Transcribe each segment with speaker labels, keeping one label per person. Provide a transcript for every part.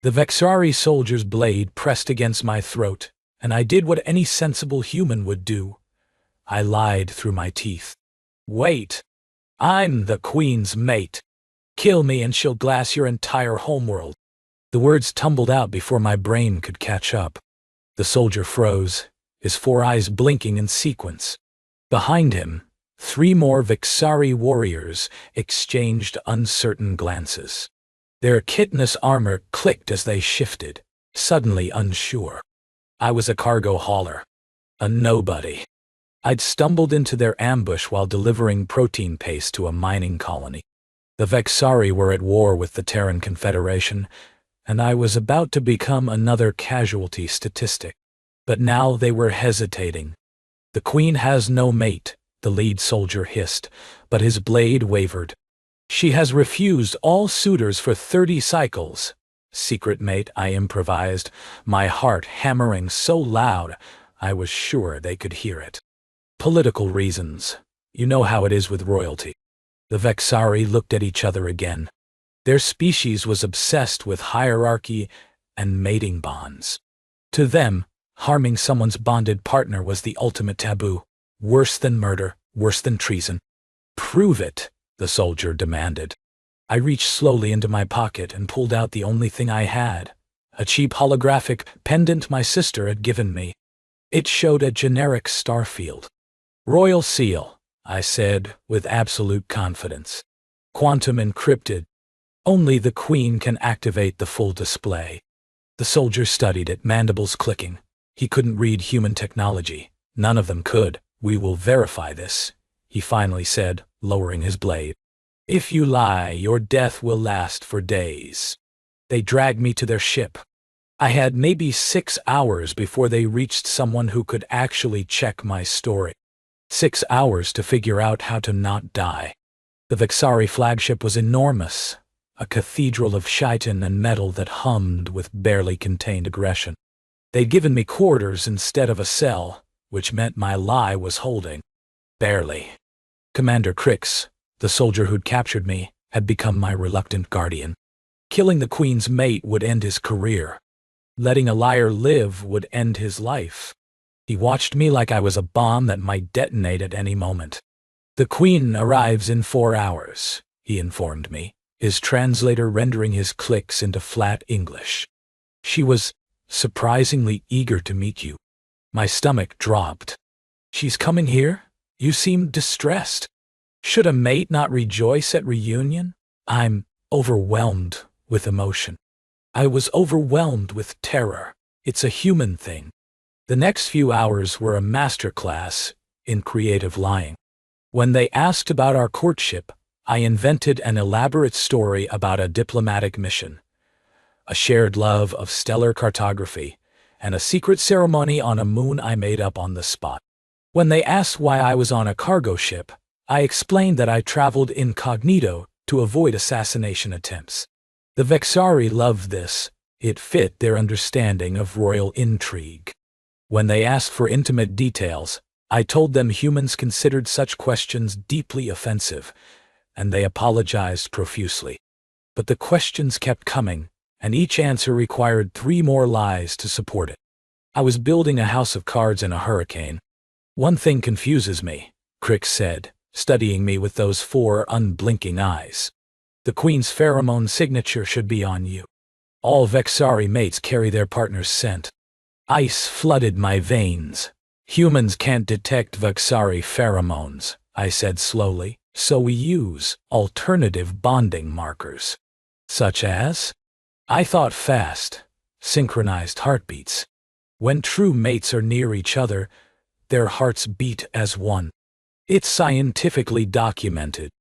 Speaker 1: The Vexari soldier's blade pressed against my throat, and I did what any sensible human would do. I lied through my teeth. Wait. I'm the Queen's mate. Kill me and she'll glass your entire homeworld. The words tumbled out before my brain could catch up. The soldier froze, his 4 eyes blinking in sequence. Behind him, 3 more Vexari warriors exchanged uncertain glances. Their chitinous armor clicked as they shifted, suddenly unsure. I was a cargo hauler. A nobody. I'd stumbled into their ambush while delivering protein paste to a mining colony. The Vexari were at war with the Terran Confederation, and I was about to become another casualty statistic. But now they were hesitating. The Queen has no mate, the lead soldier hissed, but his blade wavered. She has refused all suitors for 30 cycles. Secret mate, I improvised, my heart hammering so loud I was sure they could hear it. Political reasons. You know how it is with royalty. The Vexari looked at each other again. Their species was obsessed with hierarchy and mating bonds. To them, harming someone's bonded partner was the ultimate taboo. Worse than murder, worse than treason. Prove it, the soldier demanded. I reached slowly into my pocket and pulled out the only thing I had, a cheap holographic pendant my sister had given me. It showed a generic star field. Royal seal, I said with absolute confidence. Quantum encrypted. Only the Queen can activate the full display. The soldier studied it, mandibles clicking. He couldn't read human technology. None of them could. We will verify this, he finally said, lowering his blade. If you lie, your death will last for days. They dragged me to their ship. I had maybe 6 hours before they reached someone who could actually check my story. 6 hours to figure out how to not die. The Vexari flagship was enormous, a cathedral of chitin and metal that hummed with barely contained aggression. They'd given me quarters instead of a cell, which meant my lie was holding. Barely. Commander Crix, the soldier who'd captured me, had become my reluctant guardian. Killing the Queen's mate would end his career. Letting a liar live would end his life. He watched me like I was a bomb that might detonate at any moment. The Queen arrives in 4 hours, he informed me, his translator rendering his clicks into flat English. She was surprisingly eager to meet you. My stomach dropped. She's coming here? You seem distressed. Should a mate not rejoice at reunion? I'm overwhelmed with emotion. I was overwhelmed with terror. It's a human thing. The next few hours were a masterclass in creative lying. When they asked about our courtship, I invented an elaborate story about a diplomatic mission, a shared love of stellar cartography, and a secret ceremony on a moon I made up on the spot. When they asked why I was on a cargo ship, I explained that I traveled incognito to avoid assassination attempts. The Vexari loved this. It fit their understanding of royal intrigue. When they asked for intimate details, I told them humans considered such questions deeply offensive, and they apologized profusely. But the questions kept coming, and each answer required 3 more lies to support it. I was building a house of cards in a hurricane. One thing confuses me, Crix said, studying me with those 4 unblinking eyes. The Queen's pheromone signature should be on you. All Vexari mates carry their partner's scent. Ice flooded my veins. Humans can't detect Vexari pheromones, I said slowly, so we use alternative bonding markers. Such as? I thought fast. Synchronized heartbeats. When true mates are near each other, their hearts beat as one. It's scientifically documented.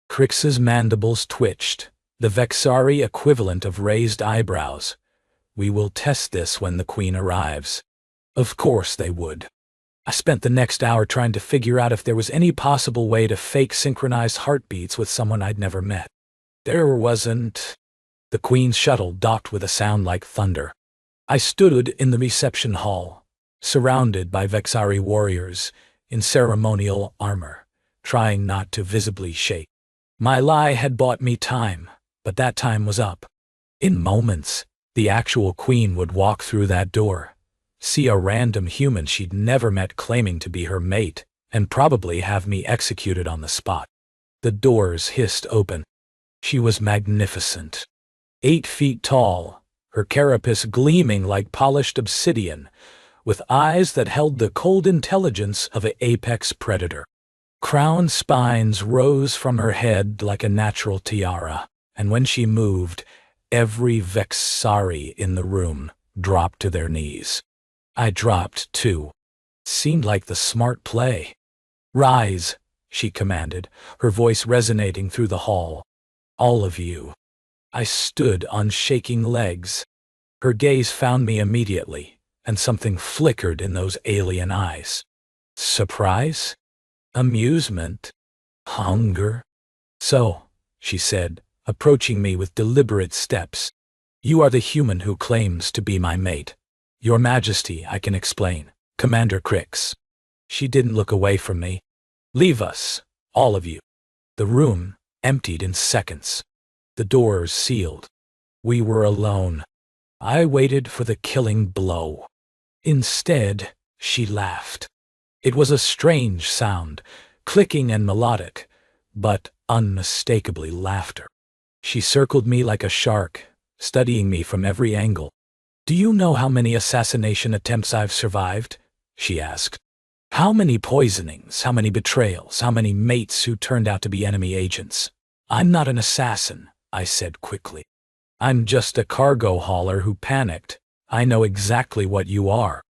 Speaker 1: Crix's mandibles twitched, the Vexari equivalent of raised eyebrows. We will test this when the Queen arrives. Of course they would. I spent the next hour trying to figure out if there was any possible way to fake synchronized heartbeats with someone I'd never met. There wasn't. The Queen's shuttle docked with a sound like thunder. I stood in the reception hall, surrounded by Vexari warriors in ceremonial armor, trying not to visibly shake. My lie had bought me time, but that time was up. In moments, The actual queen would walk through that door, see a random human she'd never met claiming to be her mate, and probably have me executed on the spot. The doors hissed open. She was magnificent. 8 feet tall, her carapace gleaming like polished obsidian, with eyes that held the cold intelligence of an apex predator. Crown spines rose from her head like a natural tiara, and when she moved, every Vexari in the room dropped to their knees. I dropped too. Seemed like the smart play. "Rise," she commanded, her voice resonating through the hall. "All of you." I stood on shaking legs. Her gaze found me immediately, and something flickered in those alien eyes. Surprise? Amusement? Hunger? "So," she said, approaching me with deliberate steps, "you are the human who claims to be my mate." "Your Majesty, I can explain. Commander Crix." She didn't look away from me. "Leave us, all of you." The room emptied in seconds. The doors sealed. We were alone. I waited for the killing blow. Instead, she laughed. It was a strange sound, clicking and melodic, but unmistakably laughter. She circled me like a shark, studying me from every angle. "Do you know how many assassination attempts I've survived?" she asked. "How many poisonings, how many betrayals, how many mates who turned out to be enemy agents?" "I'm not an assassin," I said quickly. "I'm just a cargo hauler who panicked. I know exactly what you are."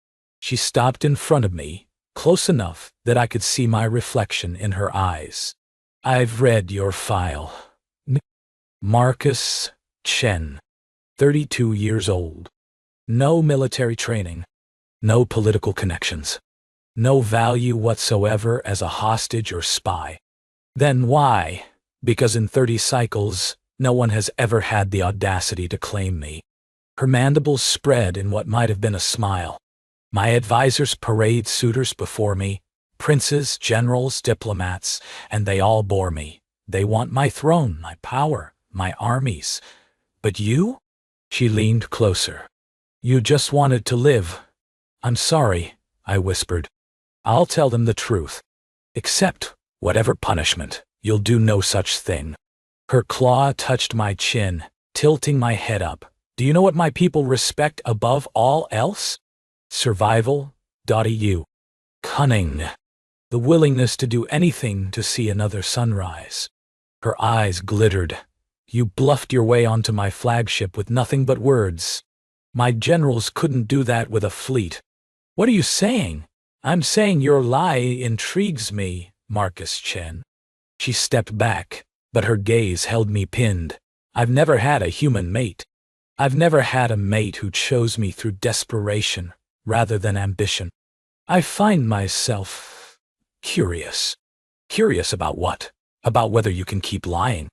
Speaker 1: She stopped in front of me, close enough that I could see my reflection in her eyes. "I've read your file. Marcus Chen, 32 years old. No military training, no political connections, no value whatsoever as a hostage or spy. Then why? Because in 30 cycles, no one has ever had the audacity to claim me." Her mandibles spread in what might have been a smile. "My advisors parade suitors before me, princes, generals, diplomats, and they all bore me. They want my throne, my power, my armies. But you?" She leaned closer. "You just wanted to live." "I'm sorry," I whispered. "I'll tell them the truth. Accept whatever punishment. You'll do no such thing." Her claw touched my chin, tilting my head up. "Do you know what my people respect above all else? Survival. .eu. Cunning. The willingness to do anything to see another sunrise." Her eyes glittered. "You bluffed your way onto my flagship with nothing but words. My generals couldn't do that with a fleet." "What are you saying?" "I'm saying your lie intrigues me, Marcus Chen." She stepped back, but her gaze held me pinned. "I've never had a human mate. I've never had a mate who chose me through desperation rather than ambition. I find myself curious." "Curious about what? About whether you can keep lying?"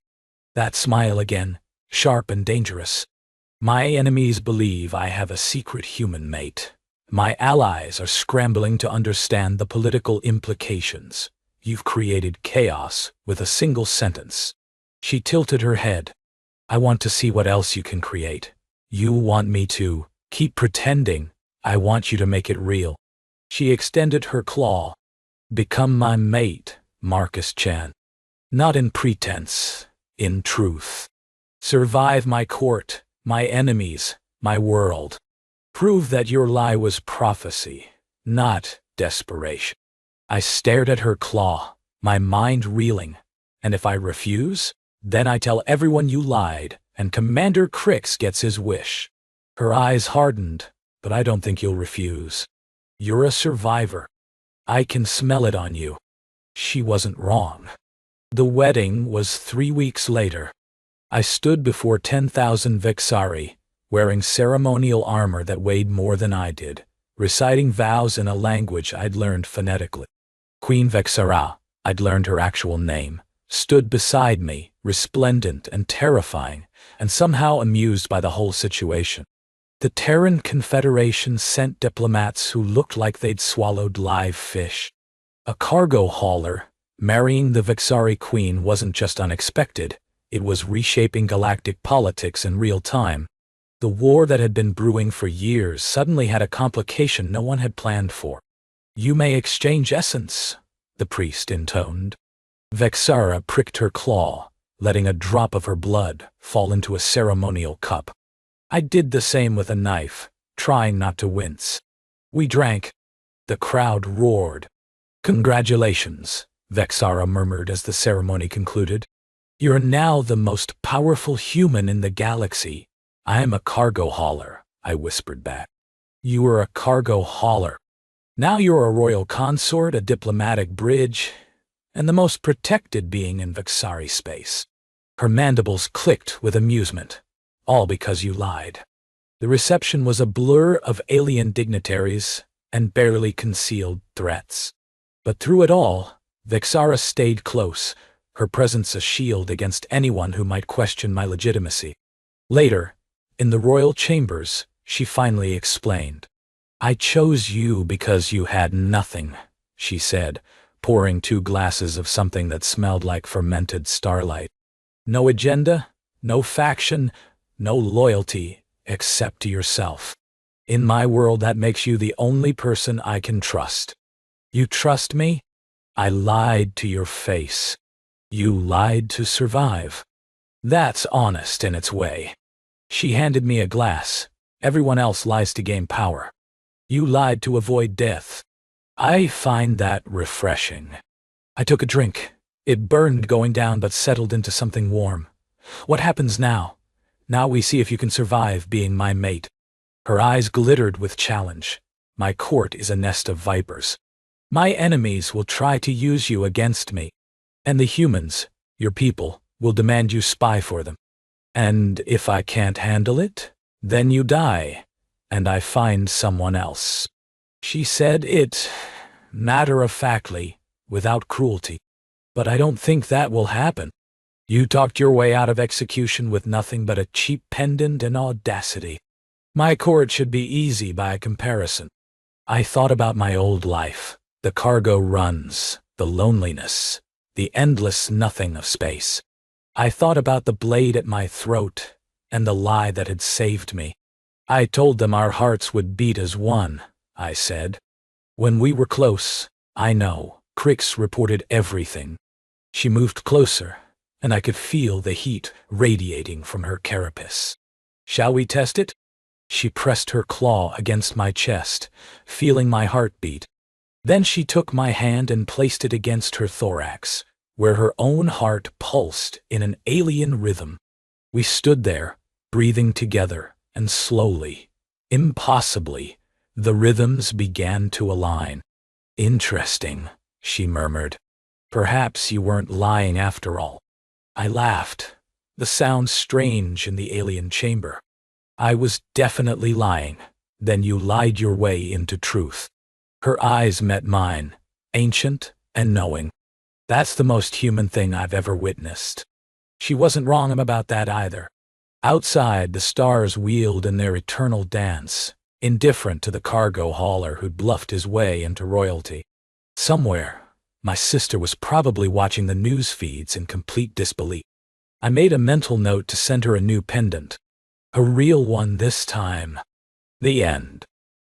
Speaker 1: That smile again, sharp and dangerous. "My enemies believe I have a secret human mate. My allies are scrambling to understand the political implications. You've created chaos with a single sentence." She tilted her head. "I want to see what else you can create. You want me to keep pretending. I want you to make it real." She extended her claw. "Become my mate, Marcus Chen. Not in pretense, in truth. Survive my court, my enemies, my world. Prove that your lie was prophecy, not desperation." I stared at her claw, my mind reeling. "And if I refuse, then I tell everyone you lied, and Commander Crix gets his wish." Her eyes hardened. "But I don't think you'll refuse. You're a survivor. I can smell it on you." She wasn't wrong. The wedding was 3 weeks later. I stood before 10,000 Vexari, wearing ceremonial armor that weighed more than I did, reciting vows in a language I'd learned phonetically. Queen Vexara, I'd learned her actual name, stood beside me, resplendent and terrifying, and somehow amused by the whole situation. The Terran Confederation sent diplomats who looked like they'd swallowed live fish. A cargo hauler marrying the Vexari queen wasn't just unexpected, it was reshaping galactic politics in real time. The war that had been brewing for years suddenly had a complication no one had planned for. "You may exchange essence," the priest intoned. Vexara pricked her claw, letting a drop of her blood fall into a ceremonial cup. I did the same with a knife, trying not to wince. We drank. The crowd roared. "Congratulations," Vexara murmured as the ceremony concluded. "You're now the most powerful human in the galaxy." "I am a cargo hauler," I whispered back. "You are a cargo hauler. Now you're a royal consort, a diplomatic bridge, and the most protected being in Vexari space." Her mandibles clicked with amusement. "All because you lied." The reception was a blur of alien dignitaries and barely concealed threats. But through it all, Vexara stayed close, her presence a shield against anyone who might question my legitimacy. Later, in the royal chambers, she finally explained. "I chose you because you had nothing," she said, pouring 2 glasses of something that smelled like fermented starlight. "No agenda, no faction, no loyalty, except to yourself. In my world, that makes you the only person I can trust." "You trust me?" "I lied to your face. You lied to survive." "That's honest in its way." She handed me a glass. "Everyone else lies to gain power. You lied to avoid death." "I find that refreshing." I took a drink. It burned going down but settled into something warm. "What happens now? Now we see if you can survive being my mate." Her eyes glittered with challenge. "My court is a nest of vipers. My enemies will try to use you against me. And the humans, your people, will demand you spy for them. And if I can't handle it, then you die, and I find someone else." She said it matter-of-factly, without cruelty. "But I don't think that will happen. You talked your way out of execution with nothing but a cheap pendant and audacity. My court should be easy by comparison." I thought about my old life, the cargo runs, the loneliness, the endless nothing of space. I thought about the blade at my throat and the lie that had saved me. "I told them our hearts would beat as one," I said. "When we were close, I know." Crix reported everything. She moved closer, and I could feel the heat radiating from her carapace. "Shall we test it?" She pressed her claw against my chest, feeling my heartbeat. Then she took my hand and placed it against her thorax, where her own heart pulsed in an alien rhythm. We stood there, breathing together, and slowly, impossibly, the rhythms began to align. "Interesting," she murmured. "Perhaps you weren't lying after all." I laughed, the sound strange in the alien chamber. "I was definitely lying. Then you lied your way into truth." Her eyes met mine, ancient and knowing. "That's the most human thing I've ever witnessed." She wasn't wrong about that either. Outside, the stars wheeled in their eternal dance, indifferent to the cargo hauler who'd bluffed his way into royalty. Somewhere, my sister was probably watching the news feeds in complete disbelief. I made a mental note to send her a new pendant. A real one this time. The end.